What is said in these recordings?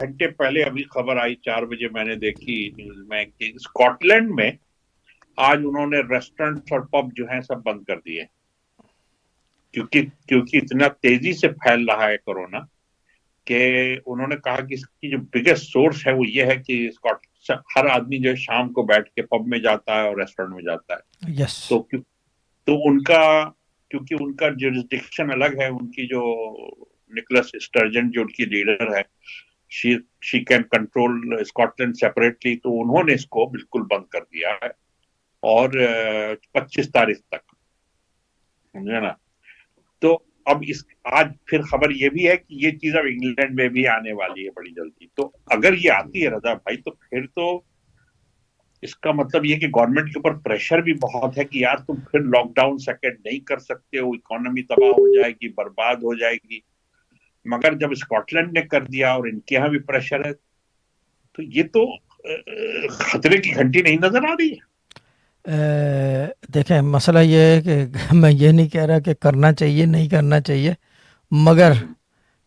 घंटे पहले अभी खबर आई, 4 बजे मैंने देखी न्यूज में कि स्कॉटलैंड में आज उन्होंने रेस्टोरेंट और पब जो है सब बंद कर दिए, क्योंकि क्योंकि इतना तेजी से फैल रहा है कोरोना, कि उन्होंने कहा कि इसकी जो बिगेस्ट सोर्स है वो ये है कि हर आदमी जो है शाम को बैठ के पब में जाता है और रेस्टोरेंट में जाता है। यस। तो उनका, क्योंकि उनका जुरिस्डिक्शन अलग है, उनकी जो निकोलस स्टर्जन जो उनकी लीडर है, she she can control Scotland separately, तो उन्होंने इसको बिल्कुल बंद कर दिया है, और 25 तारीख तक, समझे ना। तो अब इस आज फिर खबर ये भी है कि ये चीज अब इंग्लैंड में भी आने वाली है बड़ी जल्दी। तो अगर ये आती है रजा भाई, तो फिर तो इसका मतलब ये कि गवर्नमेंट के ऊपर प्रेशर भी बहुत है कि यार तुम फिर लॉकडाउन सेकेंड नहीं कर सकते हो, इकोनॉमी तबाह हो जाएगी, बर्बाद हो जाएगी। मगर जब स्कॉटलैंड ने कर दिया और इनके यहाँ भी प्रेशर है, तो ये तो खतरे की घंटी नहीं नजर आ रही है। देखें, मसला ये है कि मैं ये नहीं कह रहा कि करना चाहिए नहीं करना चाहिए, मगर हम्म,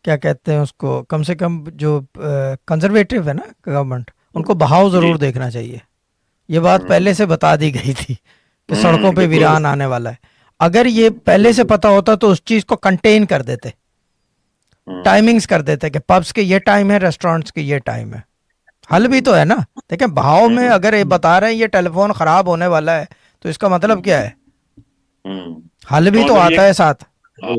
क्या कहते हैं उसको, कम से कम जो कंजर्वेटिव है ना गवर्नमेंट, उनको हम्म, बहाव जी, ज़रूर देखना चाहिए। ये बात पहले से बता दी गई थी कि सड़कों पे बिल्कुल। वीरान आने वाला है। अगर ये पहले से बिल्कुल। पता होता तो उस चीज़ को कंटेन कर देते, हम्म, टाइमिंग्स कर देते कि पब्स के ये टाइम है, रेस्टोरेंट्स के ये टाइम है। हल भी तो है ना। देखें, भाव में हम्म, अगर ये बता रहे हैं ये टेलीफोन खराब होने वाला है, तो इसका मतलब क्या है? हम्म। हल भी तो तो अगर ये, आता है साथ। हाँ,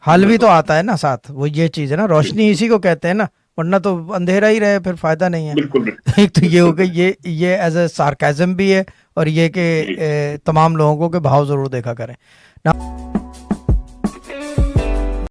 हल भी तो बिल्कुल, आता है ना साथ, वो ये चीज़ है ना, रोशनी इसी को कहते हैं ना, वरना तो अंधेरा ही रहे फिर फायदा नहीं है। बिल्कुल, एक तो ये हो बिल्कुल, गई, बिल्कुल। ये एज ए सार्केज्म भी है, और ये कि जी। तमाम लोगों को के भाव ज़रूर देखा करें ना।